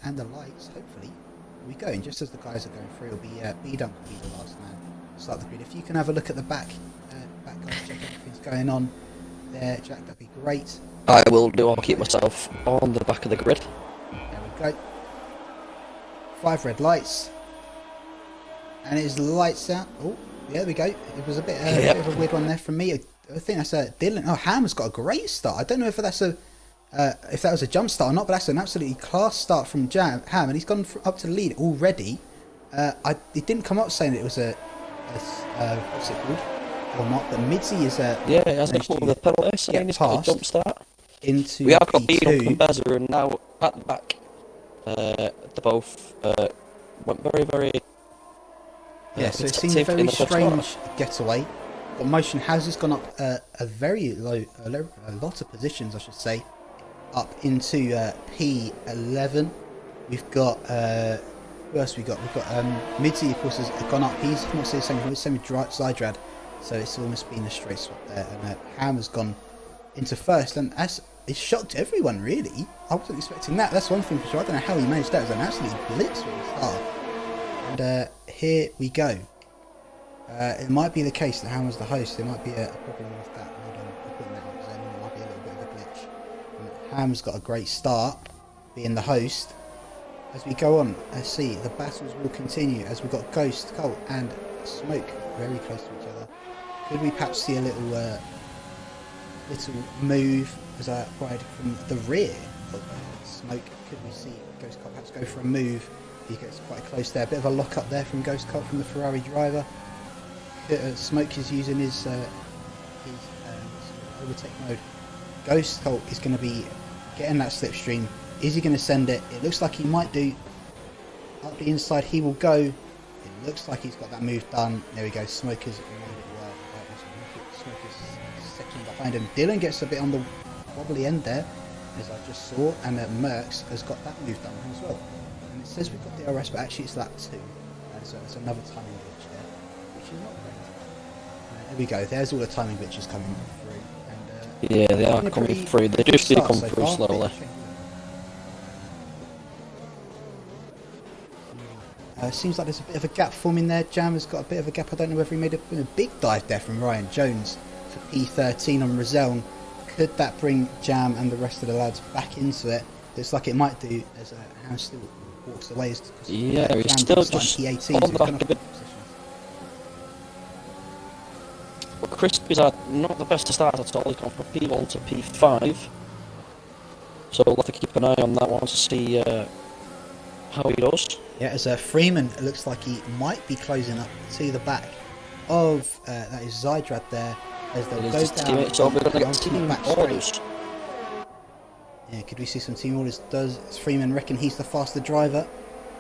and the lights, hopefully. We go, and just as the guys are going through, it'll be B-Dunk will be the last man to start the grid. If you can have a look at the back guys, check everything's going on there, Jack, that'd be great. I will do, I'll keep myself on the back of the grid. There we go. 5 red lights. And it is lights out. Oh, yeah, there we go. It was a bit, bit of a weird one there from me. I think that's Dylan. Oh, Ham's got a great start. I don't know if that's if that was a jump start or not, but that's an absolutely class start from Ham, and he's gone up to the lead already. It didn't come up saying it was a what's it called or not, but Midzi is yeah, it has got the penalty saying he's got a jump start. Into we have got P2. B-Dunk and Beza, and now at the back, they both went very. Yeah, so it seems a very strange getaway. But Motion has gone up a very low, a lot of positions, I should say, up into P11. We've got who else we got? We've got Midzi, of course, has gone up. He's not the same. He's semi-Zydrad, so it's almost been a straight swap there. And Ham has gone into first, and it shocked everyone really. I wasn't expecting that. That's one thing for sure. I don't know how he managed that. It was an absolute blitz from the start. And here we go. It might be the case that Ham was the host. There might be a problem with that. Hold on, we're putting that on Zen. There might be a little bit of a glitch. And Ham's got a great start, being the host. As we go on, let's see, the battles will continue as we've got Ghost, Colt, and Smoke very close to each other. Could we perhaps see a little move as I ride from the rear of Smoke? Could we see Ghost Colt perhaps go for a move? He gets quite close there. A bit of a lock up there from Ghost Colt from the Ferrari driver. Smoke is using his overtake mode. Ghost Colt is going to be getting that slipstream. Is he going to send it? It looks like he might do. Up the inside he will go. It looks like he's got that move done. There we go. Smoke has made it well. Smoke is second behind him. Dylan gets a bit on the wobbly end there, as I just saw, and Merckx has got that move done as well. And it says we've got DRS, but actually it's lap 2. So it's another timing glitch there, which is not great. There we go. There's all the timing glitches coming through. And, yeah, they are coming through. They just do come through slowly. Seems like there's a bit of a gap forming there. Jam has got a bit of a gap. I don't know whether he made a big dive there from Ryan Jones to P13 on Rozeln. Could that bring Jam and the rest of the lads back into it? Looks like it might do, as Ham still walks away. Yeah, he's still just P18, on the back of it. But Crispy's had not the best of start at all. He's gone from P1 to P5. So we'll have to keep an eye on that one to see how he does. Yeah, as Freeman, it looks like he might be closing up to the back of that is Zydrad there, as they'll go down. So we're going to get team orders. Yeah, could we see some team orders? Does Freeman reckon he's the faster driver?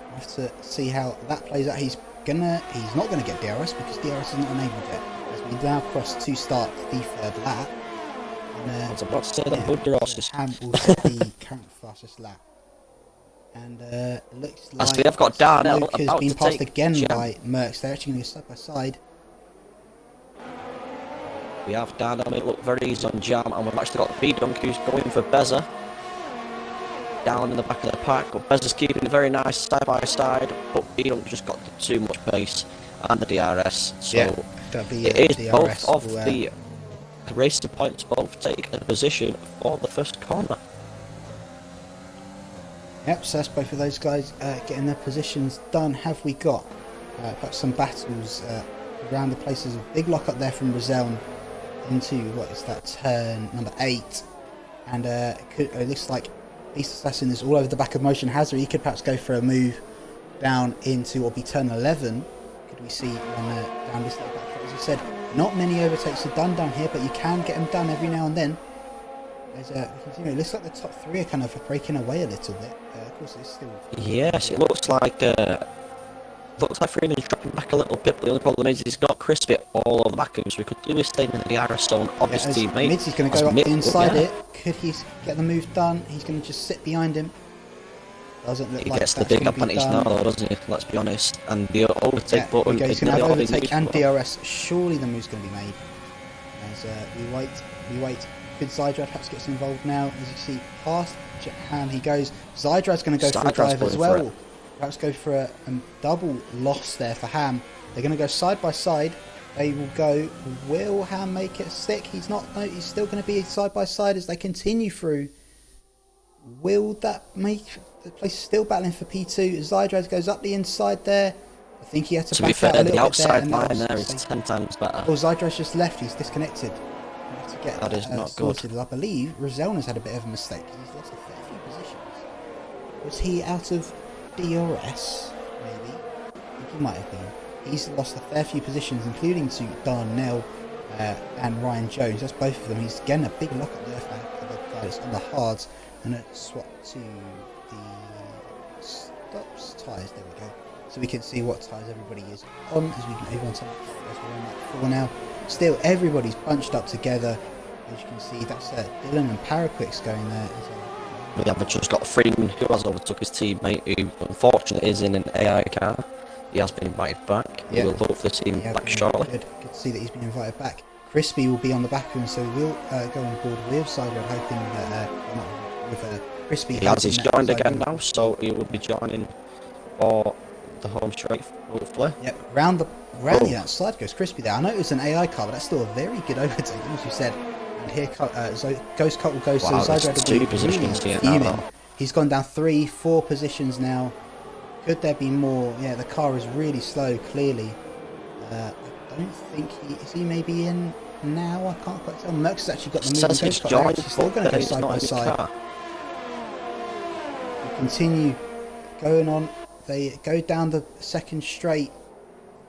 We'll have to see how that plays out. He's not gonna get DRS because DRS is not enabled yet. As we now cross to start the third lap. And, I was about to say that good DRS. Ham will set the current fastest lap. And looks like as we have got Darnell Smoke has about been to passed take again Jam. by Merckx. They're actually going to go side by side. We have Darnell, it looked very easy on Jam, and we've actually got B-Dunk who's going for Beza. Down in the back of the pack, but Beza's keeping it very nice side by side, but B-Dunk just got too much pace and the DRS. So yeah, that'll be, it is DRS both of the racing points both take a position for the first corner. Yep, so that's both of those guys getting their positions done. Have we got perhaps some battles around the places? A big lock up there from Rozeln into, what is that, turn number 8. And it looks like Beast Assassin is all over the back of Motion Hazard. He could perhaps go for a move down into what will be turn 11. Could we see one down this little back? As I said, not many overtakes are done down here, but you can get them done every now and then. It looks like the top 3 are kind of breaking away a little bit. Of course, it's still. Yes, it looks like Freeman's dropping back a little bit, but the only problem is he's got Crispy all over the back of him, so we could do with staying in the DRS zone of his teammate. Midsy's going to go up inside it. Could he get the move done? He's going to just sit behind him. Doesn't look like he gets the big advantage now, though, doesn't he? Let's be honest. And the overtake button. He's going to have overtake and DRS. Surely the move's going to be made. As we wait. Could Zydrad perhaps get involved now? As you see, past Ham he goes. Zydrad's going to go for a dive as well. Perhaps go for a double loss there for Ham. They're going to go side by side. They will go. Will Ham make it stick? He's not. No, he's still going to be side by side as they continue through. Will that make the place still battling for P2? Zydrad goes up the inside there. I think he had to back out a little the outside bit there. line there is 10 times better. Oh, Zydrad's just left. He's disconnected. To get that is not sorted. good. I believe Roselna's had a bit of a mistake because he's lost a fair few positions. Was he out of DRS? Maybe. I think he might have been. He's lost a fair few positions, including to Darnell and Ryan Jones. That's both of them. He's getting a big lock at the guy that's on the hards and a swap to the stops tyres. There we go. So we can see what tyres everybody is on as we can move on to as we're on that 4 now. Still, everybody's bunched up together. As you can see, that's Dylan and Paraquix going there as well. We have just got Freeman, who has overtook his teammate, who unfortunately is in an AI car. He has been invited back. Yeah. We'll hopefully see him back shortly. Good to see that he's been invited back. Crispy will be on the back of him, so we'll go on board with Zydrad, hoping that not with Crispy. He has joined again now, so he will be joining for the home straight, hopefully. Yep, round the outside goes Crispy there. I know it was an AI car, but that's still a very good overtake, as you said. And here Ghost Cut will go, so Zydrad will be positions here fuming. now. He's gone down 3-4 positions now. Could there be more? Yeah, the car is really slow, clearly. I don't think he maybe in now? I can't quite tell. Merckx has actually got the move. He's still going to go side by side. We continue going on. They go down the second straight,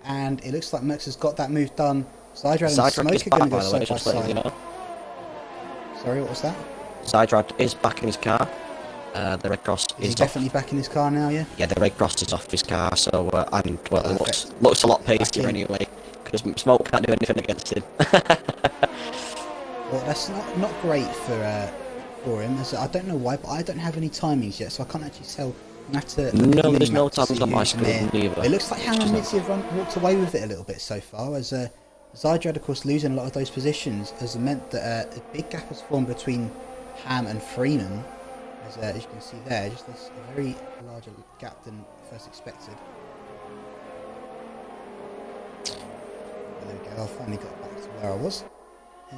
and it looks like Merckx has got that move done. Zydrad and Smoke are going to go side by side. You know. Sorry, what was that? Zydrad is back in his car. The red cross is definitely back in his car now, yeah? Yeah, the red cross is off his car, so, it looks a lot pacier anyway, because Smoke can't do anything against him. Well, that's not great for him, as I don't know why, but I don't have any timings yet, so I can't actually tell. No, there's no timings on my screen either. It looks like Ham and Mitzi have walked away with it a little bit so far, as Zydrad, of course, losing a lot of those positions has meant that a big gap has formed between Ham and Freeman. As you can see there, just a very larger gap than first expected. Well, there we go, I finally got back to where I was. So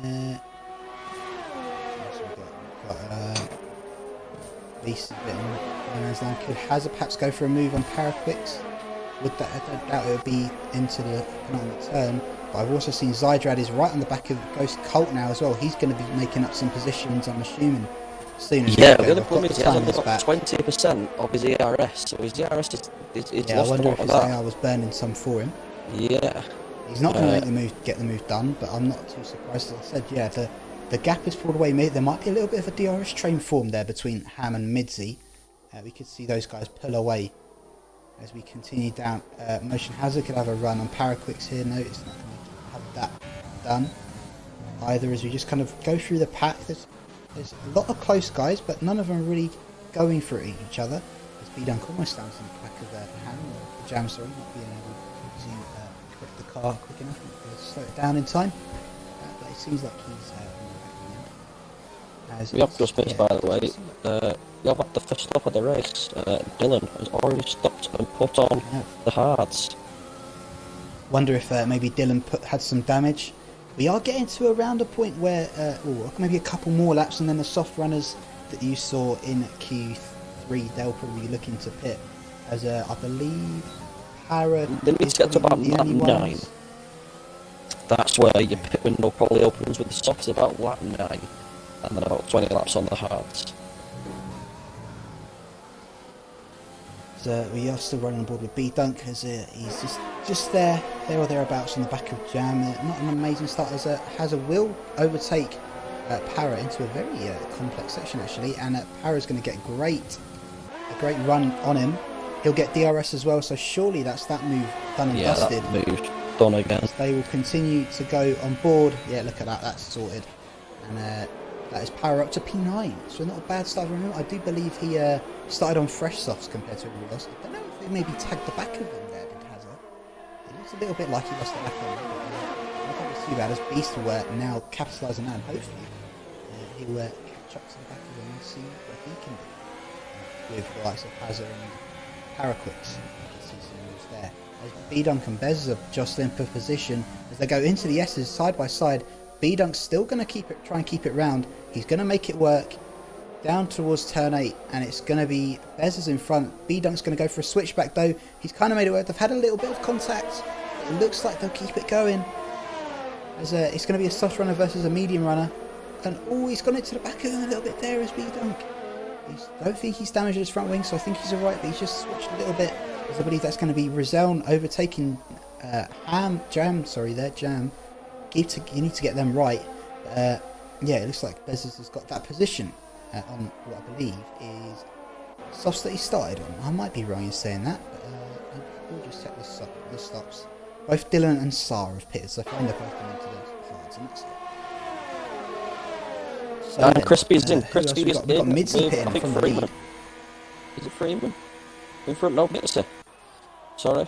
we've got Beast a bit in no man's land. Could Hazard perhaps go for a move on Paraquix? Would that? I don't doubt it would be into the penultimate turn. But I've also seen Zydrad is right on the back of Ghost Colt now as well. He's going to be making up some positions, I'm assuming. Yeah, the other problem is he has only got 20% of his ERS, so his ERS is yeah, I wonder if his AR was burning some for him. Yeah. He's not going to get the move done, but I'm not too surprised. As I said, yeah, the gap is pulled away. There might be a little bit of a DRS train formed there between Ham and Midzi. We could see those guys pull away as we continue down. Motion Hazard could have a run on Paraquix here. No, it's not going to have that done either, as we just kind of go through the pack. There's a lot of close guys, but none of them are really going for each other. As B-Dunk almost stands in the back of Ham, the Jam, sorry, not being able to correct the car quick enough to slow it down in time. But it seems like he's we have just missed, by the way. We have at the first stop of the race. Dylan has already stopped and put on the hards. Wonder if maybe Dylan had some damage. We are getting to around a point where, maybe a couple more laps, and then the soft runners that you saw in Q3, they'll probably be looking to pit. As I believe, Para. Then we get to about lap 9. That's where your pit window probably opens with the softs about lap 9, and then about 20 laps on the hards. So we are still running on board with B-Dunk, as he's just there or thereabouts on the back of Jam. Not an amazing start, as Hazard will overtake Para into a very complex section actually, and Para's going to get a great run on him. He'll get DRS as well, so surely that's that move done and dusted. That move done again. As they will continue to go on board. Yeah, look at that, that's sorted. And that is Para up to P9, so not a bad start for him. I do believe he started on fresh softs compared to everyone else. I don't know if they maybe tagged the back of him there, did Hazard. It looks a little bit like he lost the back of him, but I don't think it's too bad, as Beast will now capitalise on that, and hopefully he'll catch up to the back of him and see what he can do with the likes of Hazard and Paraquix. See some moves there. As B-Dunk and Bez are jostling for position as they go into the S's side by side. B-Dunk's still going to try and keep it round. He's going to make it work down towards turn 8, and it's going to be Bez is in front. B-Dunk's going to go for a switchback though. He's kind of made it work. They've had a little bit of contact. It looks like they'll keep it going. As it's going to be a soft runner versus a medium runner. And he's gone into the back of him a little bit there as B-Dunk. I don't think he's damaged his front wing, so I think he's alright, but he's just switched a little bit. As I believe that's going to be Rizal overtaking Jam. You need to get them right. Yeah, it looks like Bezos has got that position on what I believe is softs that he started on. I might be wrong in saying that, but we'll just check the stops. Both Dylan and Sar have pitted, so if I end up opening into the cards, and that's it. So And Crispy's in. Crispy Crispy is we've got in. Midzi pitting from the lead. Is it Freeman? In front? No, Mitzi. Sorry.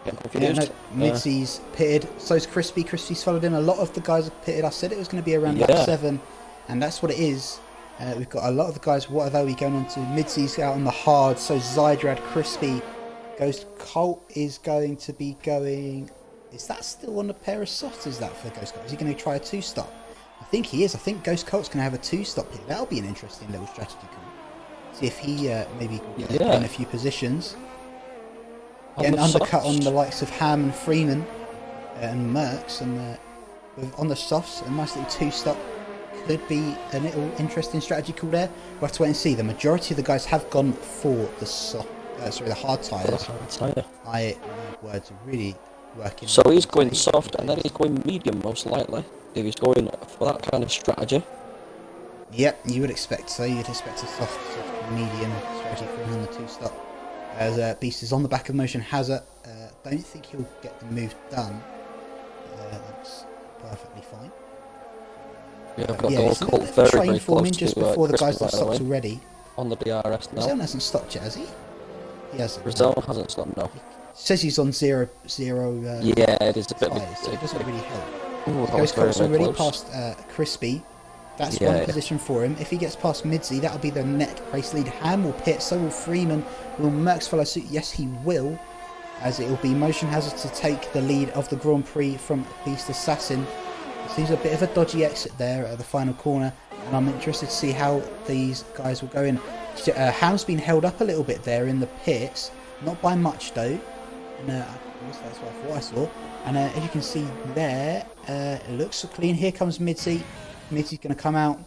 Getting confused. Yeah, no, Midzi's pitted. So's Crispy. Crispy's followed him. A lot of the guys have pitted. I said it was going to be around lap 7, and that's what it is. We've got a lot of the guys. What are we going on to? Midzi's out on the hard. So Zydrad, Crispy, Ghost Colt is going to be going. Is that still on a pair of softs? Is that for Ghost Colt? Is he going to try a 2-stop? I think he is. I think Ghost Colt's going to have a 2-stop here. That'll be an interesting little strategy call. See if he maybe can get in a few positions. Getting undercut on the likes of Ham and Freeman and Merckx, and on the softs, a nice little 2-stop could be a little interesting strategy call there. We'll have to wait and see. The majority of the guys have gone for the hard tyres. My words are really working. So he's going soft, and then he's going medium most likely. If he's going for that kind of strategy. Yep, you would expect so. You'd expect a soft medium strategy for him on the 2-stop. As Beast is on the back of Motion Hazard, don't think he'll get the move done. That's perfectly fine. Yeah, I've got it's Colt very, very, train very forming close just to, before the Crispy, guys that by the stopped way, already. on the DRS now. Rizal hasn't stopped yet, has he? He hasn't. Rizal hasn't stopped, no. Says he's on 0. Yeah, it is a bit of a... So it doesn't really help. Ooh, Ghost Colt's already close. past Crispy. That's one position for him. If he gets past Midzi, that'll be the net race lead. Ham will pit, so will Freeman. Will Merckx follow suit? Yes, he will. As it will be Motion Hazard to take the lead of the Grand Prix from Beast Assassin. It seems a bit of a dodgy exit there at the final corner, and I'm interested to see how these guys will go in. Ham's been held up a little bit there in the pits, not by much though. And that's what I thought I saw. And as you can see there, it looks clean. Here comes Midzi. Midzi's going to come out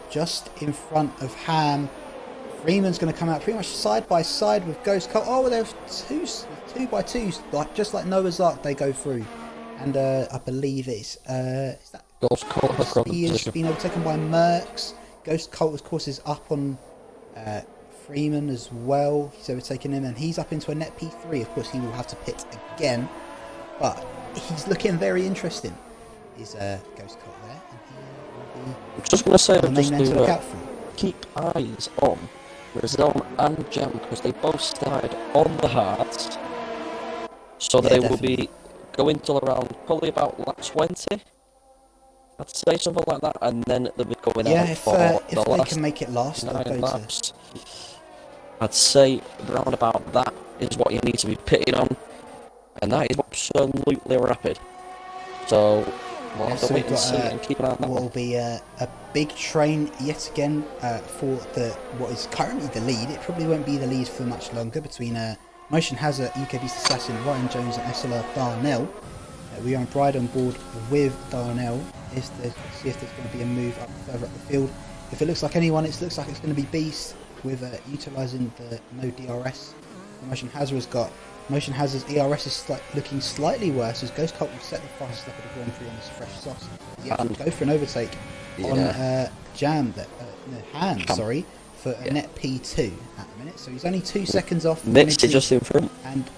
just in front of Ham. Freeman's going to come out pretty much side by side with Ghost Colt. Oh, there's 2x2s, just like Noah's Ark. They go through, and I believe is that Ghost Colt has got he has been overtaken by Merckx. Ghost Colt, of course, is up on Freeman as well. He's overtaken him, and he's up into a net P3. Of course, he will have to pit again, but he's looking very interesting. Is Ghost Colt there? And he will be I'm just going to say, the main man to look out for. Keep eyes on Rizal and Jam, because they both started on the hards, so they will be going till around probably about lap 20. I'd say something like that, and then they'll be going out for if the they last can make it last, 9 laps. I'd say round about that is what you need to be pitting on, and that is absolutely rapid. So we'll have to wait and see and keep an eye on that what one. will be a big train yet again for what is currently the lead. It probably won't be the lead for much longer between Motion Hazard, UK Beast Assassin, Ryan Jones and SLR Darnell. We are on Bride on board with Darnell. See if there's going to be a move further up the field. If it looks like anyone, it looks like it's going to be Beast with utilising the no DRS. Motion Hazard has got. Motion Hazard's ERS is looking slightly worse as Ghost Colt will set the fastest lap of the Grand Prix on this fresh sauce. He has to go for an overtake on Ham, sorry, for a net P2 at the minute. So he's only 2 seconds off. Mitzi just in front. And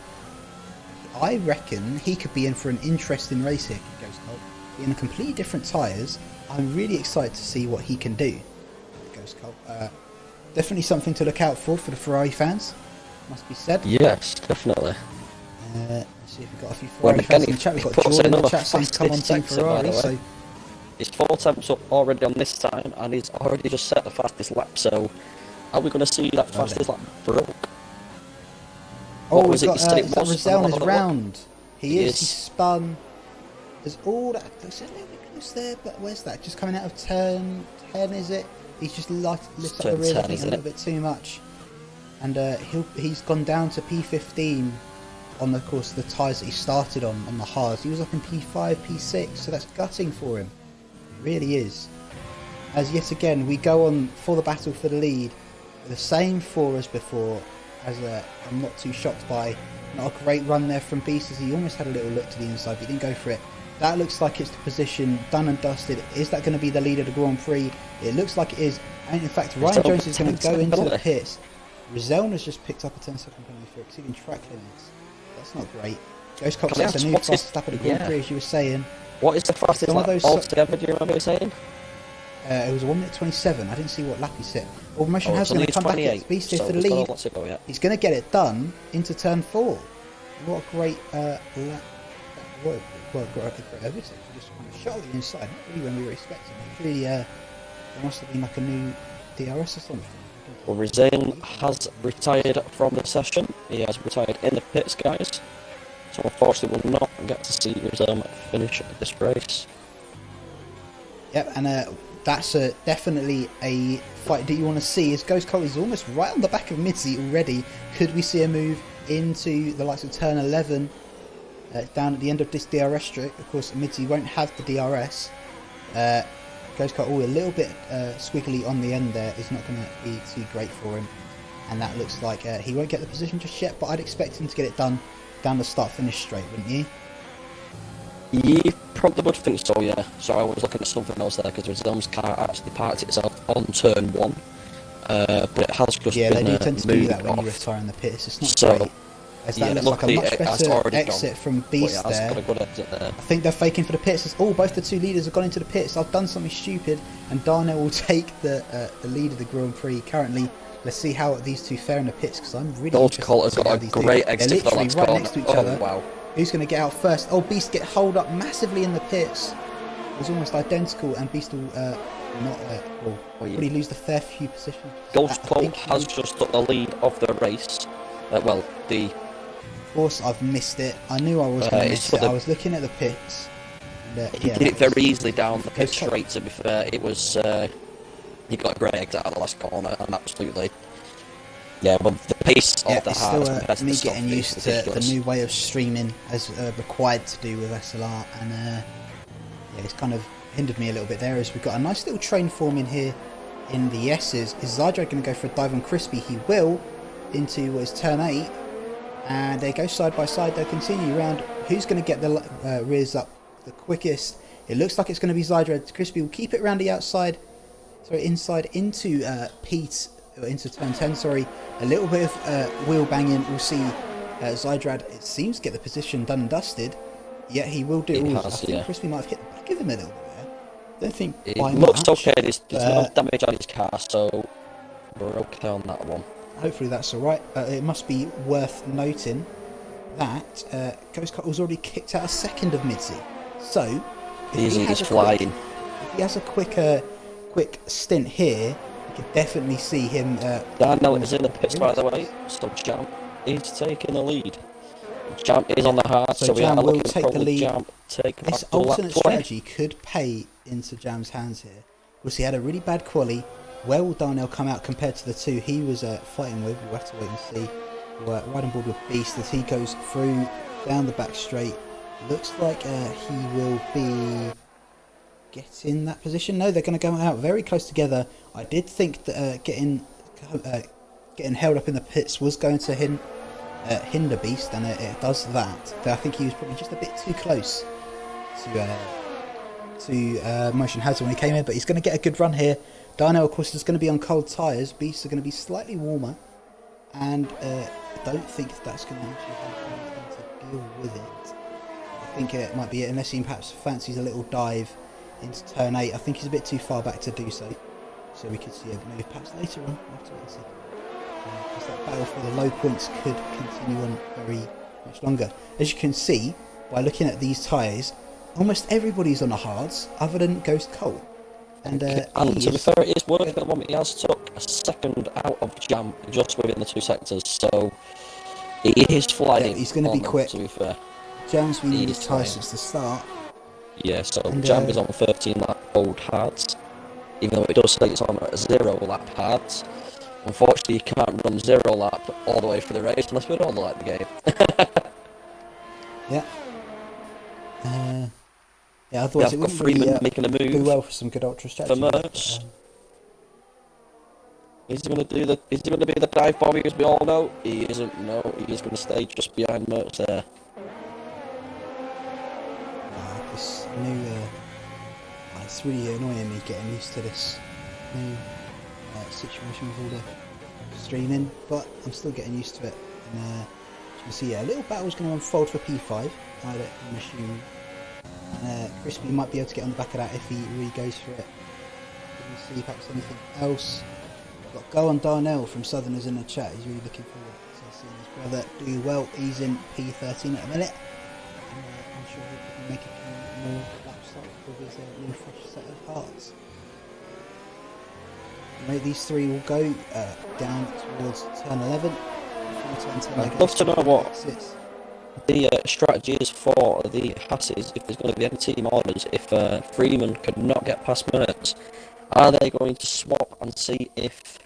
I reckon he could be in for an interesting race here, Ghost Colt. In a completely different tyres. I'm really excited to see what he can do, Ghost Colt. Definitely something to look out for the Ferrari fans, must be said. Yes, definitely. Let's see if we've got a few Ferrari fans in the chat. We've got Jordan in the chat saying come on Team Ferrari. So He's 4 temps up already on this time, and he's already just set the fastest lap. So, are we going to see that fastest lap broke? Oh, What we've was it? got You said it was Rizal is another round. He He is. He is. spun. There's all that. Looks a little bit close there, but where's that? Just coming out of turn 10, is it? He's just lit up the Turn rear, I 10, think, a isn't little it? bit too much. And he's gone down to P15 on the course of the tyres that he started on the hards. He was up in P5, P6, so that's gutting for him. It really is. As yet again, we go on for the battle for the lead. The same four as before, as I'm not too shocked by. Not a great run there from Beast, as he almost had a little look to the inside, but he didn't go for it. That looks like it's the position done and dusted. Is that going to be the lead of the Grand Prix? It looks like it is. And in fact, Ryan Jones is going to go into the pits. Rizelna's just picked up a 10-second penalty for exceeding track limits. That's not great. Ghost Cop sets a new fastest lap of the Grand Prix, as you were saying. What is the fastest Some of lap those altogether, do you remember saying? It was a 1:27. I didn't see what lap he set. Well, Motion Oh, has it's going to come back. 28, It's Beast here so for the there's got a lead. lot to go yet. He's going to get it done into turn 4. What a great lap. What a great overtake. He just kind of shot the inside. Not really when we were expecting it. Really, there must have been like a new DRS or something. Well, Rizal has retired from the session. He has retired in the pits, guys. So unfortunately, we'll not get to see Rizal finish this race. Yep, and that's definitely a fight that you want to see. As Ghost Colt is almost right on the back of Mitzi already. Could we see a move into the likes of turn 11 down at the end of this DRS strip? Of course, Mitzi won't have the DRS. Ghost Colt, a little bit squiggly on the end there, is not going to be too great for him. And that looks like he won't get the position just yet, but I'd expect him to get it done down the start-finish straight, wouldn't you? You probably would think so, yeah. So I was looking at something else there because Rizal's car actually parked itself on turn 1. But it has just Yeah, been they do tend to do that moved when you off. retire in the pits. It's not So, great. As that yeah, looks like a luckily much it has better already exit gone. from But Beast it has there. got a good exit there. I think they're faking for the pits. Oh, both the two leaders have gone into the pits. I've done something stupid, and Darnell will take the lead of the Grand Prix currently. Let's see how these two fare in the pits, because I'm really Ghost interested Colt to has see how got a these great do. exit They're for the literally last right corner. next to each Oh, other. wow. Who's going to get out first? Oh, Beast get holed up massively in the pits. It was almost identical, and Beast will not will probably lose the fair few positions. Ghost I Colt think has just took the lead of the race. Well, the Of course, I've missed it. I knew I was going to it's miss it. for I the- was looking at the pits. And, he yeah, did it that very was- easily down the pit Ghost Colt- straight. To be fair, it was he got a great exit out of the last corner, and absolutely, yeah. But the pace Yeah, of the it's hard still compared to me the soft getting is used to the ridiculous. new way of streaming as required to do with SLR, and yeah, it's kind of hindered me a little bit there. As we've got a nice little train forming here in the S's. Is Zydrad going to go for a dive on Crispy? He will into what is turn 8, and they go side by side. They'll continue around. Who's going to get the rears up the quickest? It looks like it's going to be Zydrad. Crispy will keep it around the outside. Sorry, inside into Pete, or into turn 10, sorry. A little bit of wheel banging. We'll see Zydrad, it seems, get the position done and dusted. Yet he will do it all. I think Crispy might have hit the back of him a little bit there. Don't think It by looks much, okay. There's no damage on his car, so we're okay on that one. hopefully that's alright. It must be worth noting that Ghost Cut was already kicked out a second of Mitzi. So, if He's flying. If he has a quick stint here, you can definitely see him. Darnell is in the pits, by the way, so Jam is taking the lead. Jam is on the hard, so we Jam are will looking take for the lead. Jam take This back the lap alternate play. strategy could pay into Jam's hands here. Of course, he had a really bad quali. Where will Darnell come out compared to the two he was fighting with? We'll have to wait and see. We're right on board with Beast as he goes through down the back straight. Looks like he will be getting that position. No, they're going to go out very close together. I did think that getting held up in the pits was going to hinder Beast, and it does that. But I think he was probably just a bit too close to Motion Hazard when he came in, but he's going to get a good run here. Darnell, of course, is going to be on cold tyres. Beasts are going to be slightly warmer, and I don't think that's going to actually have anything to deal with it. I think it might be it, unless he perhaps fancies a little dive into turn 8. I think he's a bit too far back to do so. So we could see a move perhaps later on. We'll have to wait and see. Because that battle for the low points could continue on very much longer. As you can see, by looking at these tyres, almost everybody's on the hards other than Ghost Colt. And And to be fair, it is working at the moment. He has took a second out of Jam just within the 2 sectors, so he is flying. Yeah, he's going to be quick. To be fair, Jam's been in his tyre since the start. Yeah, so and, Jam is on 13 lap old hards, even though it does say it's on 0 lap hards. Unfortunately, you can't run 0 lap all the way through the race unless we don't like the game. Yeah. Yeah, otherwise it wouldn't Freeman making a move do well for some good ultra strategy. for Mertz. Is he going to be the dive bomber as we all know? He isn't. No, he is going to stay just behind Mertz there. This new, it's really annoying me getting used to this new situation with all the streaming, but I'm still getting used to it. And as you can see, a little battle's going to unfold for P5. I'm assuming Crispy might be able to get on the back of that if he really goes for it. We'll see perhaps anything else. We've got Go on Darnell from Southerners in the chat. He's really looking forward to seeing his brother do well. He's in P13 at the minute. And, I'm sure he'll probably make a few more laps up with his new fresh set of hearts. Right, these three will go down towards turn 11. I'd love to know what the strategy is for the Hasses, if there's going to be any team orders, if Freeman could not get past Mertz. Are they going to swap and see if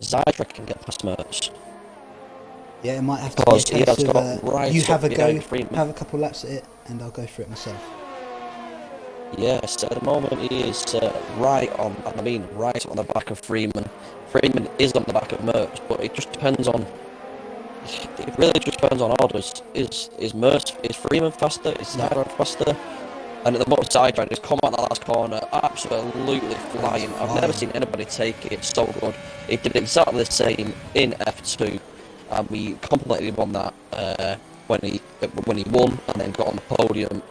Zydra can get past Mertz? Yeah, it might have to be a case of you have a go, have a couple laps at it, and I'll go for it myself. Yes, at the moment he is right on the back of Freeman. Freeman is on the back of Mertz, but it just depends on... It really just depends on orders. Is Freeman faster? Is Zydra faster? And at the moment, Zydra has come out the last corner, absolutely flying. I've never seen anybody take it so good. He did exactly the same in F2, and we completely won that when he won and then got on the podium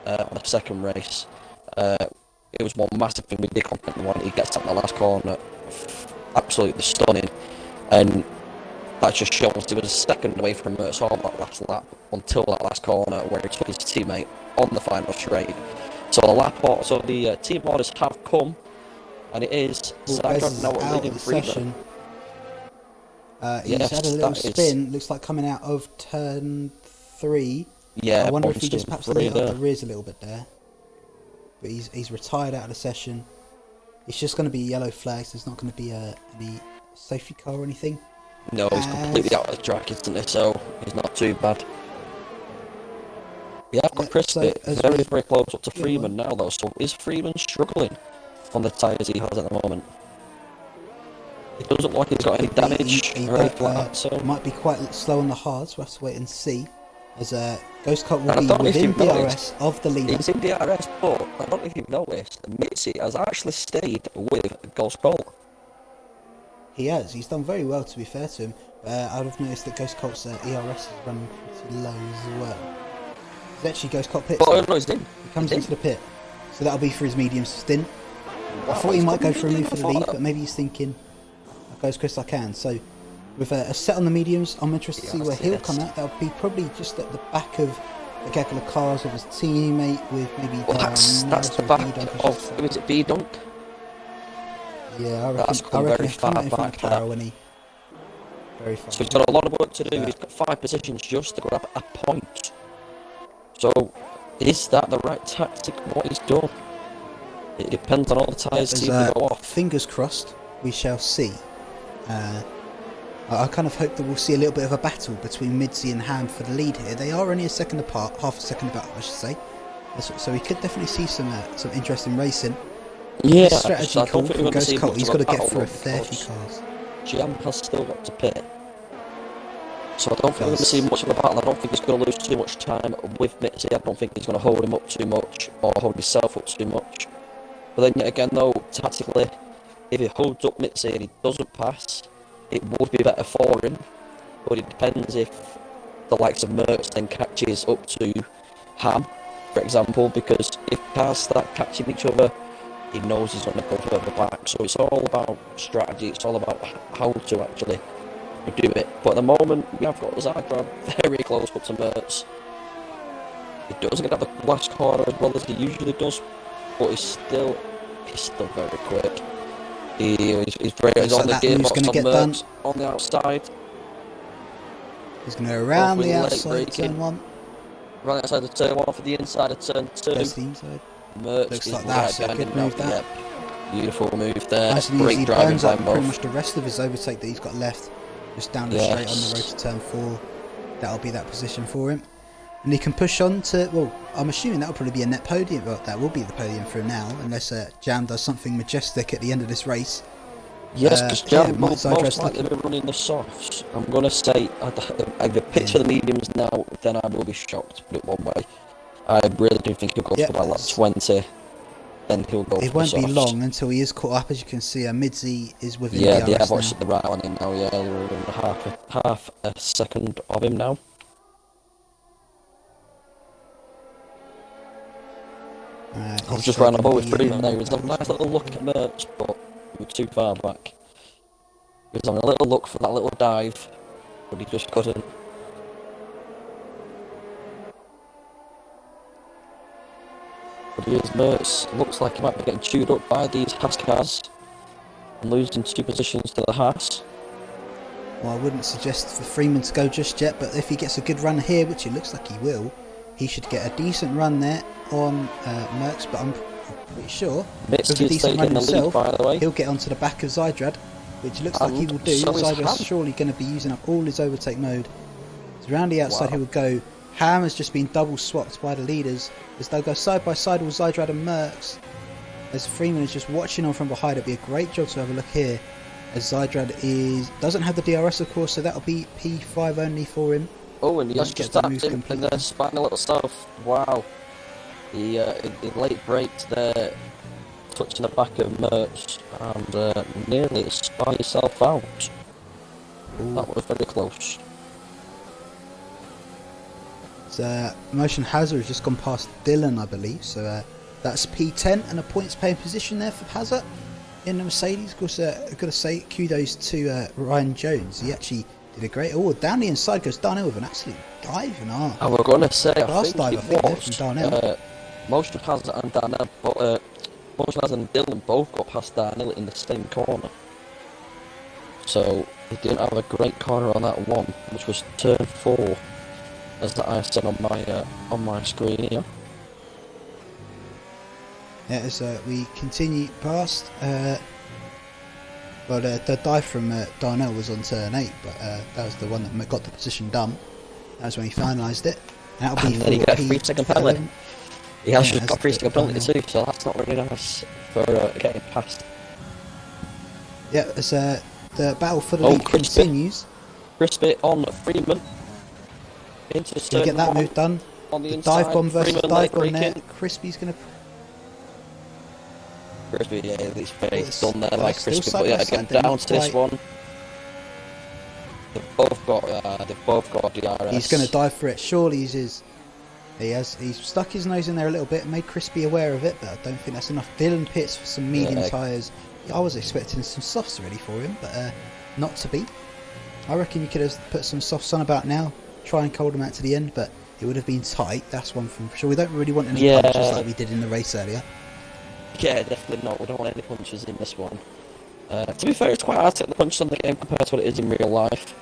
on the second race. It was one massive thing we did completely won. He gets out the last corner, absolutely stunning, and that just shows he was a second away from Mertz all that last lap until that last corner where he took his teammate on the final straight. So the team orders have come, and it is Zydra now leading Freeman. He's had a little spin. Looks like coming out of turn 3. Yeah, I wonder if he just perhaps lit up the rears a little bit there. But he's retired out of the session. It's just going to be yellow flags. There's not going to be any safety car or anything. No, he's completely out of the track, isn't he? So he's not too bad. Yeah, I've got Crispy very, very close up to Freeman now, though. So is Freeman struggling on the tyres he has at the moment? It doesn't look like he's got any damage or anything like that, so... Might be quite slow on the hards. We'll have to wait and see. As Ghost Colt will be within DRS of the leader. He's in DRS, but I don't know if you've noticed, Mitzi has actually stayed with Ghost Colt. He has. He's done very well, to be fair to him. I'd have noticed that Ghost Colt's ERS is running pretty low as well. It's actually Ghost Colt pits. Oh, no, he's in. He comes into the pit. So that'll be for his medium stint. I thought he might go for a move for the lead, but maybe he's thinking, I'll go as quick as I can. So with a set on the mediums, I'm interested to see where he'll come out. That'll be probably just at the back of the gaggle of cars of his teammate with maybe... Well, that's the back of... Was it B-Dunk? Yeah, I reckon he's coming in front of Carroll when he... Very far. So he's got a lot of work to do. Yeah. He's got 5 positions just to grab a point. So, is that the right tactic? What he's done? It depends on all the tyres to go off. Fingers crossed, we shall see. I kind of hope that we'll see a little bit of a battle between Midzi and Ham for the lead here. They are only a second apart, half a second apart, I should say. So we could definitely see some interesting racing. Yeah, strategy call from Ghost Colt. He's got to get through a fair few cars. Jam has still got to pit. So I don't think we're going to see much of a battle. I don't think he's going to lose too much time with Mitzi. I don't think he's going to hold him up too much or hold himself up too much. But then yet again though, tactically, if he holds up Mitzi and he doesn't pass, it would be better for him. But it depends if the likes of Mertz then catches up to Ham, for example, because if cars start catching each other, he knows he's going to go further back. So it's all about strategy, it's all about how to actually do it. But at the moment, we have got Zydra very close up to Mertz. He doesn't get the last corner as well as he usually does, but he's still very quick. He's great. He's on the gearbox on Merckx on the outside. He's going to go around the outside of turn 1. Right outside of turn 1 for the inside of turn 2. There's the inside. Merckx looks like that's a good move. That beautiful move there. nice and great easy. driving Burns up time pretty both. much the rest of his overtake that he's got left. Just down the straight on the road to turn 4. That'll be that position for him. And he can push on to, well, I'm assuming that'll probably be a net podium. Well, that will be the podium for him now, unless Jam does something majestic at the end of this race. Yes, because Jam will most likely likely be running the softs. I'm going to say, if the pitch for the mediums now, then I will be shocked, put it one way. I really do think he'll go for about like 20. Then he'll go for the softs. It won't be long until he is caught up. As you can see, Midzi is within the DRS DRS now. The right on him now, yeah. They're within half a second of him now. I've just ran above with Freeman there. It was a nice little look at Merckx, but we were too far back. He was having a little look for that little dive, but he just couldn't. But here's Merckx. Looks like he might be getting chewed up by these Haas cars and losing 2 positions to the Haas. Well, I wouldn't suggest for Freeman to go just yet, but if he gets a good run here, which it looks like he will, he should get a decent run there on Merckx, but I'm pretty sure with a decent run himself, by the way. He'll get onto the back of Zydrad, which looks like he will do. So Zydrad's surely going to be using up all his overtake mode. So around the outside he will go. Ham has just been double swapped by the leaders as they'll go side by side with Zydrad and Merckx. As Freeman is just watching on from behind, it'll be a great job to have a look here. As Zydrad doesn't have the DRS of course, so that'll be P5 only for him. Oh, and he just tapped him in the spine a little south. Wow. He late braked there, touching the back of Merckx, and nearly spun himself out. Ooh. That was very close. So, Motion Hazard has just gone past Dylan, I believe. So that's P10 and a points paying position there for Hazard in the Mercedes. Of course, I've got to say kudos to Ryan Jones. He actually did a great. Oh, down the inside goes Darnell with an absolute dive and arm. I was going to say, I think it was Darnell. Motion Hazard and Darnell, but Motion Hazard and Dylan both got past Darnell in the same corner. So he didn't have a great corner on that one, which was turn 4. As that I said on my screen here. Yeah, as we continue past, the dive from Darnell was on turn 8, but that was the one that got the position done. That was when he finalised it. And that'll be then he got a 3-second penalty. He has just got a 3-second penalty too, so that's not really nice for getting past. Yeah, as the battle for the lead continues. Crispy on Freeman. Can you get that move done? On the dive bomb versus Freeman dive bomb there. Crispy's going to... Crispy, yeah, he's very done there by Crispy, but yeah, get down to this one. They've both got DRS. He's going to dive for it. Surely he's stuck his nose in there a little bit, made Crispy aware of it, but I don't think that's enough. Dylan pits for some medium tyres. I was expecting some softs ready for him, but not to be. I reckon you could have put some softs on about now. Try and cold them out to the end, but it would have been tight. That's one for sure. We don't really want any punches like we did in the race earlier. Yeah, definitely not. We don't want any punches in this one. To be fair, it's quite hard to take the punches on the game compared to what it is in real life.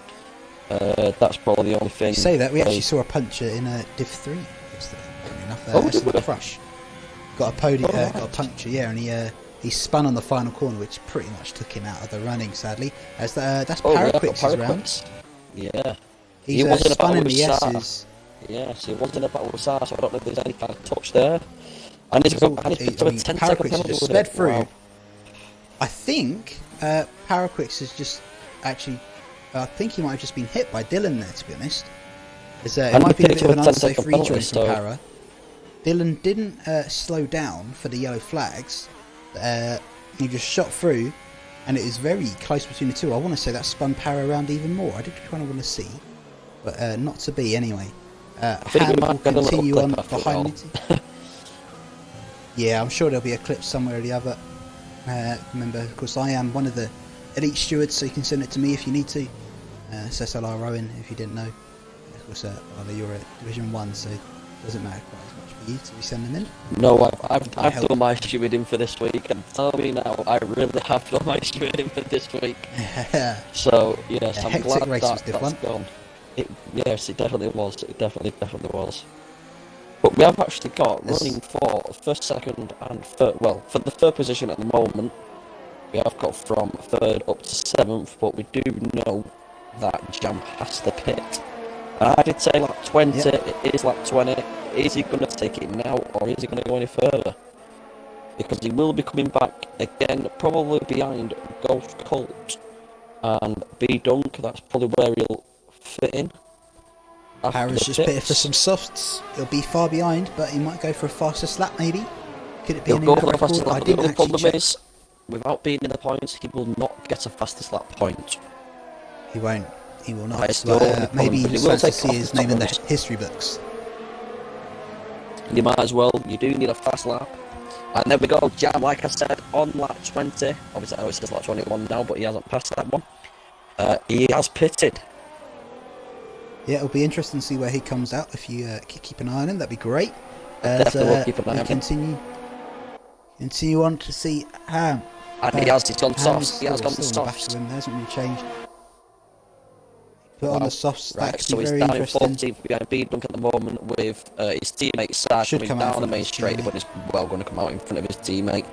That's probably the only thing. You say that, we actually saw a puncher in Div 3 yesterday. Enough, Crush. Got a podium, got a puncture, yeah, and he spun on the final corner, which pretty much took him out of the running, sadly. As that's Paraquix's round. Yeah. He wasn't spun in the S's. Yes, he was in a battle with SAR, so I don't know if there's any kind of touch there. And he's got a 10-second penalty. Sped through. Wow. I think Paraquix has just actually... I think he might have just been hit by Dylan there, to be honest. It might be a bit of an unsafe rejoin from Para. Dylan didn't slow down for the yellow flags. He just shot through, and it is very close between the two. I want to say that spun Para around even more. I did kind of want to see, but not to be anyway. Ham will continue on behind me. Yeah, I'm sure there'll be a clip somewhere or the other. Remember, of course, I am one of the elite stewards, so you can send it to me if you need to. It's SLR Rowan, if you didn't know. Of course, you're at Division 1, so doesn't matter quite as much for you to be sending them in. No, I've done my stewarding for this week, and tell me now, I really have done my stewarding for this week. So yes, I'm glad that's gone. Yes, it definitely was. It definitely was. But we have actually got running for first, second, and third. Well, for the third position at the moment, we have got from third up to seventh. But we do know that Jam has to pit. And I did say lap 20. Yep. It is lap 20. Is he going to take it now, or is he going to go any further? Because he will be coming back again, probably behind Ghost Colt and B Dunk. That's probably where he'll fit in. Harris just pitted for some softs. He'll be far behind, but he might go for a fastest lap maybe. Could it be an in-lap record? I didn't actually problem check. Is, without being in the points, he will not get a fastest lap point. He won't. He will not. But, maybe he decides to see his name in the history books. You might as well. You do need a fast lap. And there we go. Jam, like I said, on lap 20. Obviously, I know it says lap 21 now, but he hasn't passed that one. He has pitted. Yeah, it'll be interesting to see where he comes out. If you keep an eye on him, that'd be great. Definitely will keep an eye on him. Continue on to see Ham. And he's gone soft. He has gone soft. There hasn't really changed. Put on the softs. Right, that could so be he's very down in interesting. 14th behind B Dunk at the moment with his teammate Sad coming down the main straight, but he's well going to come out in front of his teammate.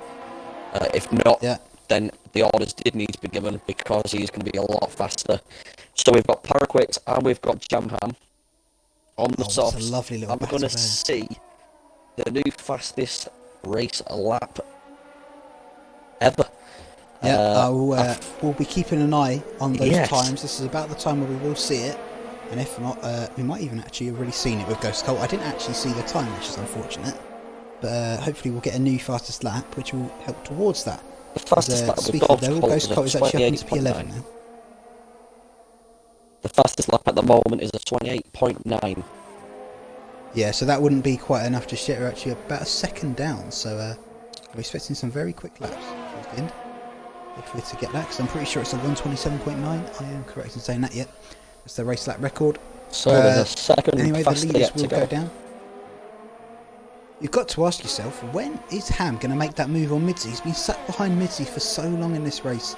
If not, then the orders did need to be given because he's going to be a lot faster. So we've got Paraquit and we've got Jamham on the softs. That's a lovely little and we're going to see the new fastest race lap ever. Yeah, we'll be keeping an eye on those times. This is about the time where we will see it, and if not, we might even actually have already seen it with Ghost Colt. I didn't actually see the time, which is unfortunate, but hopefully we'll get a new fastest lap, which will help towards that. The fastest lap speaking of Ghost Colt is actually up into P11 now. The fastest lap at the moment is a 28.9. Yeah, so that wouldn't be quite enough just yet. We're actually about a second down, so we're expecting some very quick laps towards the end. Hopefully to get that, because I'm pretty sure it's a 127.9. I am correct in saying that yet. That's the race lap record. So there's a second. Anyway, the leaders will go down. You've got to ask yourself, when is Ham going to make that move on Midzi? He's been sat behind Midzi for so long in this race,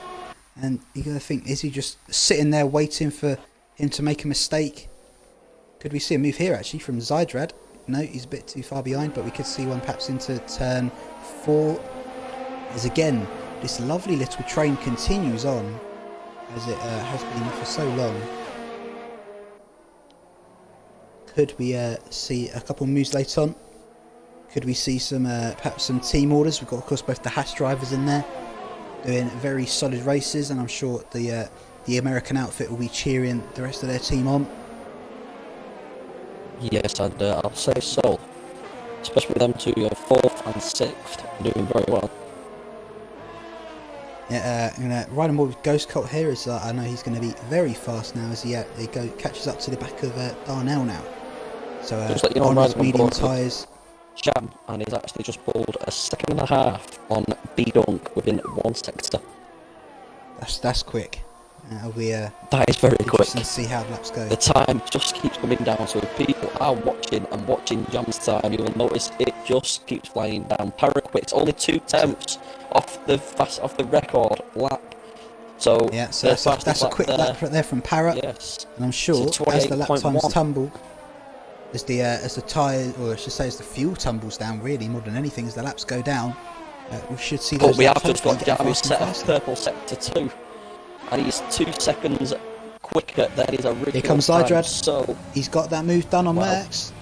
and you're going to think, is he just sitting there waiting for him to make a mistake? Could we see a move here actually from Zydrad? No, he's a bit too far behind, but we could see one perhaps into turn 4. As again, this lovely little train continues on as it has been for so long. Could we see a couple of moves later on? Could we see some perhaps some team orders? We've got, of course, both the Haas drivers in there doing very solid races, and I'm sure the American outfit will be cheering the rest of their team on. Yes, I'll say so. Especially them two, 4th and 6th, doing very well. Yeah, I'm going to ride on board with Ghost Colt here, as I know he's going to be very fast now as he catches up to the back of Darnell now. So on his medium tyres. Jam, and he's actually just pulled a 2.5 on B Dunk within 1 sector. That's quick. That'll be that is very quick. To see how the laps go. The time just keeps coming down, so if people are watching Jam's time, you will notice it just keeps flying down. Paraquit's only 2 tenths off the record lap. So yeah, so that's a quick lap right there from Para. Yes, and I'm sure as the lap times tumble, as the tyre, or I should say, as the fuel tumbles down, really more than anything, as the laps go down, we should see. But we have just got Jam set up purple sector 2. And he's 2 seconds quicker than his original. Here comes Zydrad. So he's got that move done on Merckx.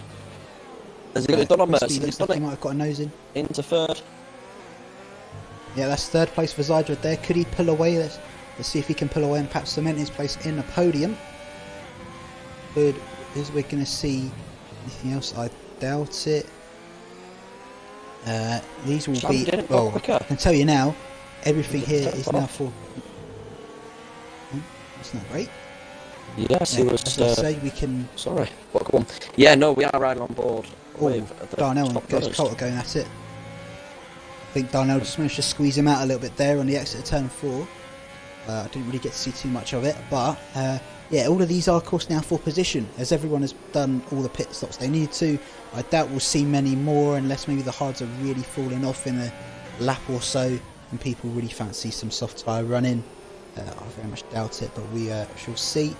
Has he got it done on Merckx? He might have got a nose in. Into 3rd. Yeah, that's 3rd place for Zydrad there. Could he pull away? Let's see if he can pull away and perhaps cement his place in the podium. Is we going to see anything else? I doubt it. These will be. Well, I can tell you now, everything here is now for. That's not great. Yes, he was. As I say, we can. Sorry, what? Go on. Yeah, no, we are riding on board. With Darnell and Ghost Colt are going at it. I think Darnell just managed to squeeze him out a little bit there on the exit of turn 4. I didn't really get to see too much of it, but yeah, all of these are, of course, now for position, as everyone has done all the pit stops they need to. I doubt we'll see many more unless maybe the hards are really falling off in a lap or so and people really fancy some soft tyre running. I very much doubt it, but we shall see.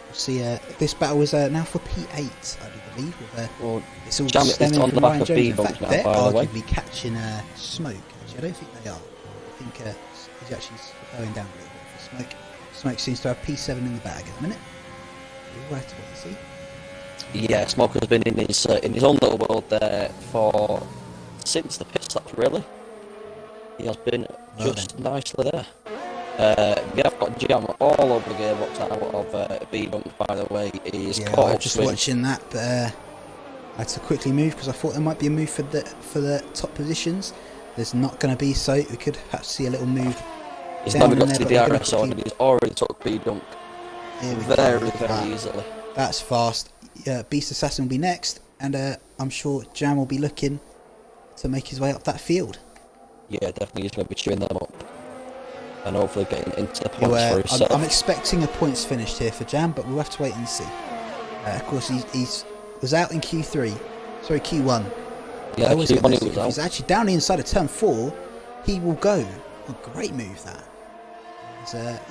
We'll see. This battle is now for P8, I do believe. Well, it's all Jam stemming on from the Ryan back of Jones. In B-Bump fact, now, they're by the way. arguably catching smoke. Actually, I don't think they are. I think he's actually slowing down a little bit for smoke. Smoke seems to have P7 in the bag at the minute. We'll have to wait and see. Yeah, Smoke has been in his own little world there since the pit stops, really. He has been just nicely there. We have got Jam all over the gearbox out of B-Bump, by the way. He's Yeah, caught I up was just with watching that, but I had to quickly move because I thought there might be a move for the top positions. There's not going to be, so we could perhaps see a little move. He's down never got in to there, the but DRS on, and he's already took B-Dunk very easily. That's fast. Beast Assassin will be next, and I'm sure Jam will be looking to make his way up that field. Yeah, definitely he's going to be chewing them up. And hopefully getting into the points for himself. I'm expecting a points finished here for Jam, but we'll have to wait and see. Of course, he was out in Q3. Sorry, Q1. Yeah, Q1 he was out. He's actually down the inside of turn 4. He will go. A great move, that.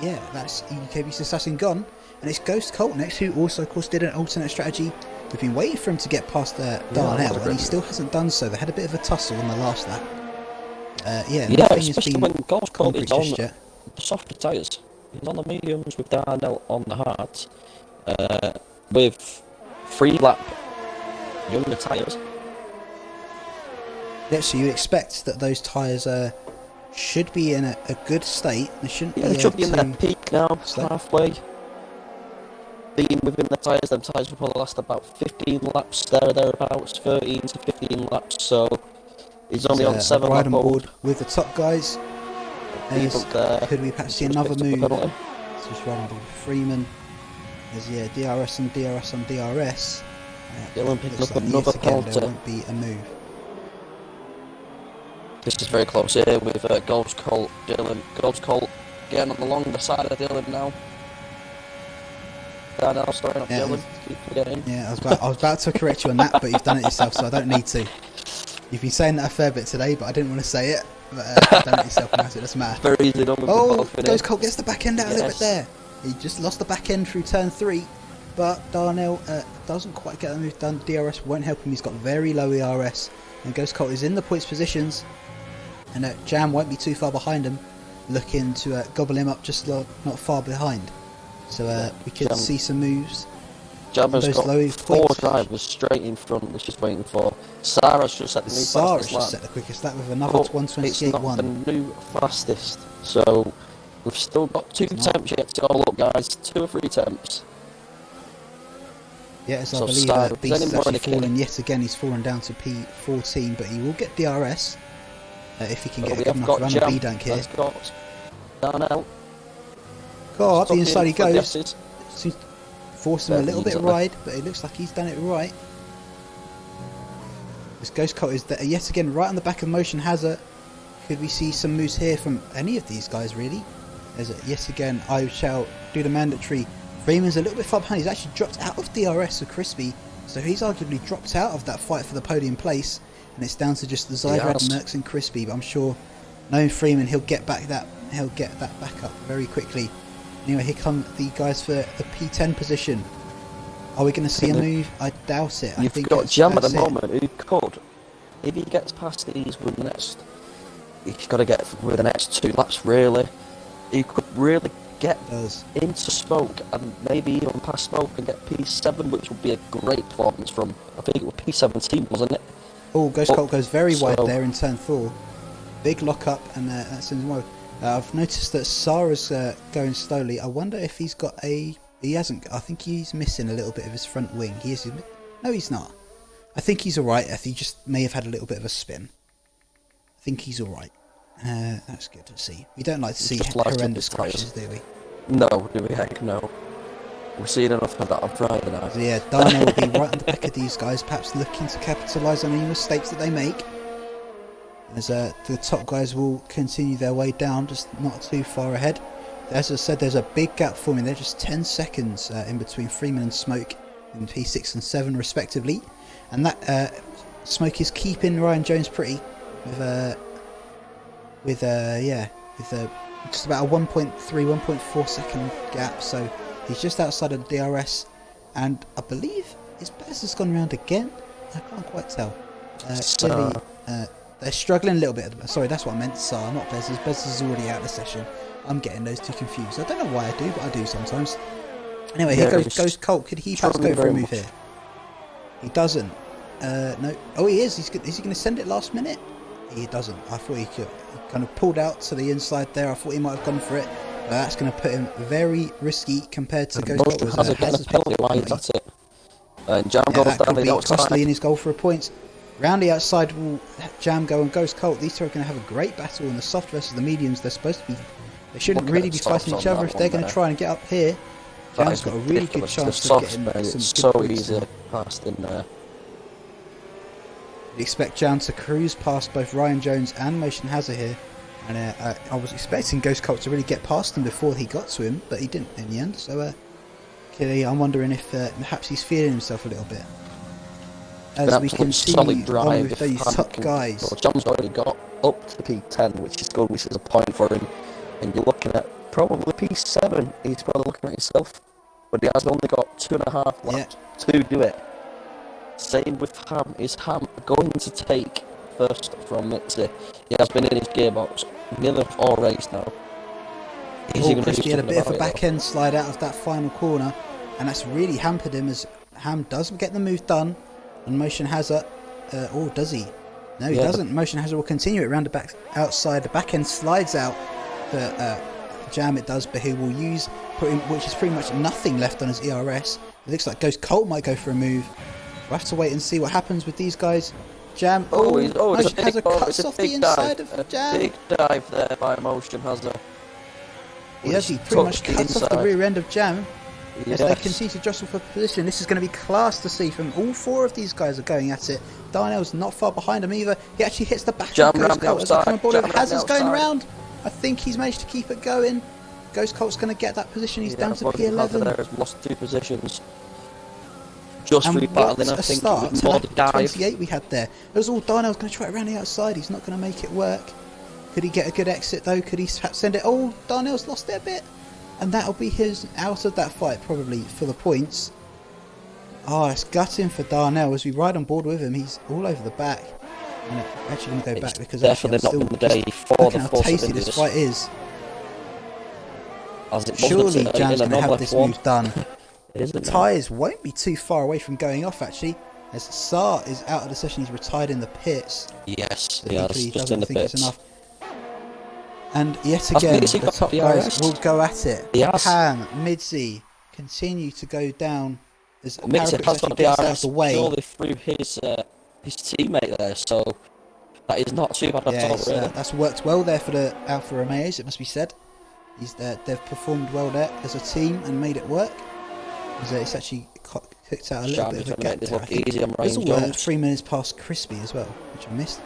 Yeah, that's UK Beast Assassin gone. And it's Ghost Colt next, who also, of course, did an alternate strategy. We've been waiting for him to get past Darnell, and he still hasn't done so. They had a bit of a tussle in the last lap. Yeah, especially when Ghost Colt is on yet. the softer tyres. He's on the mediums with Darnell on the hards. With 3-lap younger tyres. Yeah, so you expect that those tyres should be in a good state. They shouldn't be. They should be in their peak now, slow. halfway. Being within the tyres, them tyres will probably last about 15 laps, thereabouts, 13 to 15 laps, so he's only on 7 right lap on old. board with the top guys. Could we perhaps see another move? It's just right on board with Freeman. There's DRS on DRS on DRS. Dylan picking up like another yet again, penalty. there won't be a move. This is very close here with Ghost Colt, Dylan. Ghost Colt getting on the longer side of Dylan now. Darnell starting up Dylan. Keep forgetting. Yeah, I was about to correct you on that, but you've done it yourself, so I don't need to. You've been saying that a fair bit today, but I didn't want to say it. But you've done it yourself, and it doesn't matter. Very easy done with the Ghost Colt gets the back end out a little bit there. He just lost the back end through turn 3, but Darnell doesn't quite get the move done. DRS won't help him. He's got very low ERS, and Ghost Colt is in the points positions, and Jam won't be too far behind him, looking to gobble him up just not far behind. So we could see some moves. Jam has got low 4 drivers straight in front, which is waiting for. Sarah's just set the new fastest lap. Set the quickest lap with another 128.1. It's not the new fastest, so we've still got 2 temps yet to go up, guys. 2 or 3 temps. Yeah, as So I believe Beast has actually fallen yet again. He's fallen down to P14, but he will get DRS if he can get a good enough run of B-Dunk here. Darnell. Go up the inside he goes. Seems Force him a little bit wide, but it looks like he's done it right. This Ghost Colt is yet again right on the back of Motion Hazard. Could we see some moves here from any of these guys, really? There's yet again, I shall do the mandatory. Freeman's a little bit far behind. He's actually dropped out of DRS with Crispy, so he's arguably dropped out of that fight for the podium place, and it's down to just the Zydrad, Mercs, and Crispy. But I'm sure, knowing Freeman, he'll get that back up very quickly. Anyway, here come the guys for the P10 position. Are we going to see a move? I doubt it. You've got Jam at the moment who could, if he gets past these with the next, he's got to get with the next 2 laps really. He could really get into Smoke and maybe even past Smoke and get P7, which would be a great performance from, I think it was P17, wasn't it? Oh, Ghost Colt goes very wide there in turn 4. Big lock up, and that's in the mode. I've noticed that Sarah's going slowly. I wonder if he's got he hasn't. I think he's missing a little bit of his front wing. No, he's not. I think he's alright. He just may have had a little bit of a spin. I think he's alright. That's good to see. We don't like to see horrendous crashes, do we? No, do we? Heck no. We're seeing enough of that on Friday night. So yeah, Darnell will be right on the back of these guys, perhaps looking to capitalise on any mistakes that they make. As the top guys will continue their way down, just not too far ahead. as I said, there's a big gap forming. They're just 10 seconds in between Freeman and Smoke in P6 and 7 respectively, and that Smoke is keeping Ryan Jones pretty with just about a 1.3, 1.4 second gap. So he's just outside of the DRS, and I believe his Bez has gone around again. I can't quite tell. Clearly, they're struggling a little bit. Sorry, that's what I meant. Saar, not Bez. Bez is already out of the session. I'm getting those two confused. I don't know why I do, but I do sometimes. Anyway, here goes Colt. Could he perhaps go for a move here? He doesn't. No. Oh, he is. Is he going to send it last minute? He doesn't. I thought he could. He kind of pulled out to the inside there. I thought he might have gone for it. But that's going to put him very risky compared to Ghost Colt. Has a penalty line, that's it. And Jam goes that down could the be outside. costly in his goal for a point. Round the outside will Jam go and Ghost Colt. These two are going to have a great battle in the soft versus the mediums. They're supposed to be. They shouldn't really be fighting each other if they're going to try and get up here. Jam's got a really good chance of getting some so good points. easy past in there. We expect Jam to cruise past both Ryan Jones and Motion Hazard here, and I was expecting Ghost Colt to really get past him before he got to him, but he didn't in the end. So I'm wondering if perhaps he's feeling himself a little bit. As we continue on with these top guys. So Jam's already got up to P10, which is good, which is a point for him. And you're looking at probably P7. He's probably looking at himself, but he has only got 2.5 laps to do it. Same with Ham. Is Ham going to take first from Mitzi? He has been in his gearbox nearly all race now. He had a bit of a back end slide out of that final corner, and that's really hampered him as Ham doesn't get the move done. And Motion Hazard, does he? No, he doesn't. Motion Hazard will continue it around the back outside. The back end slides out for Jam. It does, but he will use which is pretty much nothing left on his ERS. It looks like Ghost Colt might go for a move. We'll have to wait and see what happens with these guys. Jam. Motion Hazard cuts off the inside of Jam. Big dive there by Motion Hazard. He pretty much cuts off the rear end of Jam. As they continue to jostle for position. This is going to be class to see from all four of these guys are going at it. Darnell's not far behind him either. He actually hits the back of Ghost Colt as they come aboard. Hazard's going around. I think he's managed to keep it going. Ghost Colt's going to get that position. He's down to P11. There has lost 2 positions. Just rebattling, I think. Start to lap 28 we had there. It was all Darnell's going to try it around the outside. He's not going to make it work. Could he get a good exit though? Could he perhaps send it? Oh, Darnell's lost it a bit. And that'll be his out of that fight probably for the points. Oh, it's gutting for Darnell as we ride on board with him. He's all over the back. And I'm actually going to go back because definitely not been the day for the how tasty this fight is. As it Surely Jam's going to have this move done. The tyres won't be too far away from going off actually. As Saar is out of the session, he's retired in the pits. Yes, he just in the pits. It's enough. And yet again, the top guys will go at it. Ham, Midzi continue to go down as Midzi has got the gets out of the way. Surely through his teammate there, so that is not too bad at all. Really. That's worked well there for the Alfa Romeos, it must be said. They've performed well there as a team and made it work. It's actually cooked out a little bit of a gap there. I think Freeman is past Crispy as well, which I missed.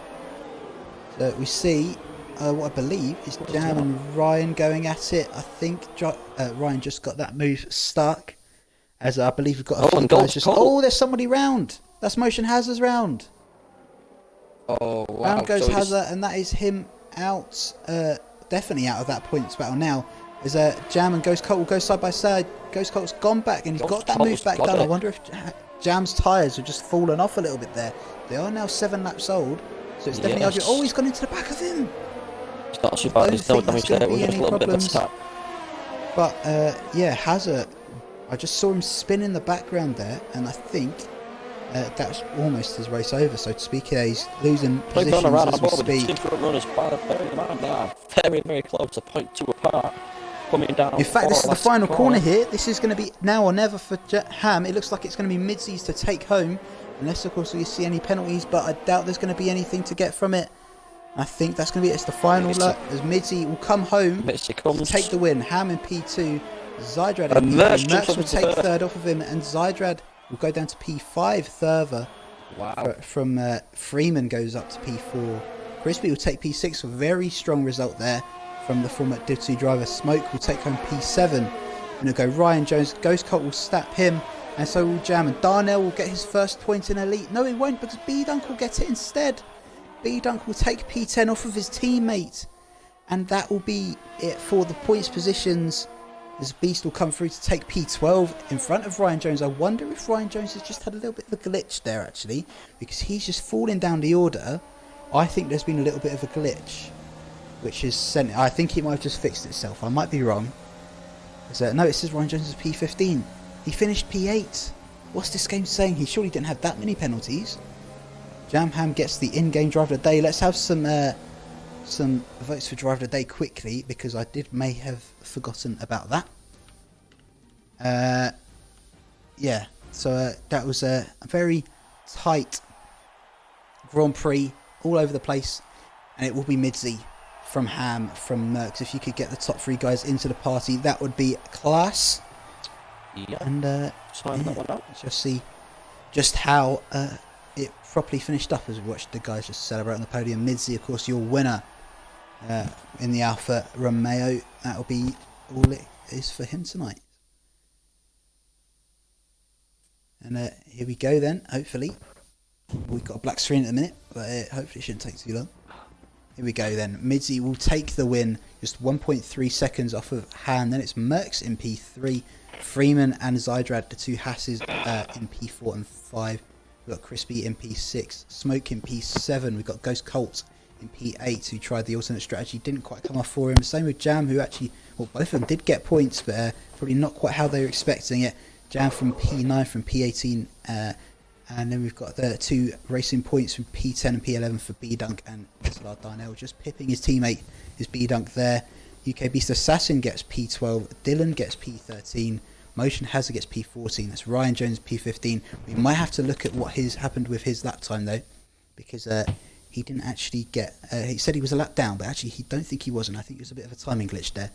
So we see what I believe is Jam and Ryan going at it. I think Ryan just got that move stuck. As I believe we've got a few guys just... Oh, there's somebody round. That's Motion Hazard's round. Oh, wow. Round goes Hazard, and that is him out. Definitely out of that points battle now. As Jam and Ghost Colt will go side by side. Ghost Colt's gone back, and he's got that move back done. I wonder if Jam's tyres have just fallen off a little bit there. They are now 7 laps old, so it's definitely arguable. Oh, he's gone into the back of him. It's not too bad. There's no damage there. We're just a little bit of a tap. But Hazard, I just saw him spin in the background there, and I think that's almost his race over, so to speak. He's losing positions as we speak. Two front runners by the very, very close, a 0.2 apart. Coming down. In fact, this is the final corner here. This is going to be now or never for Ham. It looks like it's going to be Midzi's to take home, unless of course we see any penalties, but I doubt there's going to be anything to get from it. I think that's going to be It's the final lap as Midzi will come home to take the win. Ham in P2, Zydrad in P3. Merckx will take third off of him, and Zydrad will go down to P5 further. Wow. From Freeman goes up to P4. Crispy will take P6, a very strong result there from the former Div 2 driver. Smoke will take home P7. Going to go Ryan Jones. Ghost Cult will snap him, and so will Jam. And Darnell will get his first point in Elite. No, he won't, because B-Dunk will get it instead. B-Dunk will take P10 off of his teammate. And that will be it for the points positions, as Beast will come through to take P12 in front of Ryan Jones. I wonder if Ryan Jones has just had a little bit of a glitch there, actually, because he's just falling down the order. I think there's been a little bit of a glitch, which is sent. I think it might have just fixed itself. I might be wrong. No, it says Ryan Jones is P15. He finished P8. What's this game saying? He surely didn't have that many penalties. Jamham gets the in-game driver of the day. Let's have some votes for driver of the day quickly, because I may have forgotten about that. Yeah, so that was a very tight Grand Prix, all over the place, and it will be Midzi from Ham, from Mercs. If you could get the top 3 guys into the party, that would be class. Yeah. And Sign that one up. let's just see just how it properly finished up as we watched the guys just celebrate on the podium. Midzi, of course, your winner in the Alfa Romeo. That'll be all it is for him tonight. And here we go then, hopefully. We've got a black screen at the minute, but hopefully it shouldn't take too long. Here we go then. Midzi will take the win, just 1.3 seconds off of Han. Then it's Mercs in P3, Freeman and Zydrad, the 2 Hasses, in P4 and 5. We've got Crispy in P6, Smoke in P7. We've got Ghost Colt in P8, who tried the alternate strategy, didn't quite come off for him. Same with Jam, who actually, well, both of them did get points, but probably not quite how they were expecting it. Jam from P9, from P18, and then we've got the 2 racing points from P10 and P11 for B-Dunk and SLR Darnell, just pipping his teammate, his B-Dunk there. UK Beast Assassin gets P12, Dylan gets P13, Motion Hazard gets P14, that's Ryan Jones P15. We might have to look at what happened with his lap time though, because he didn't actually get, he said he was a lap down, but actually he don't think he was, and I think it was a bit of a timing glitch there.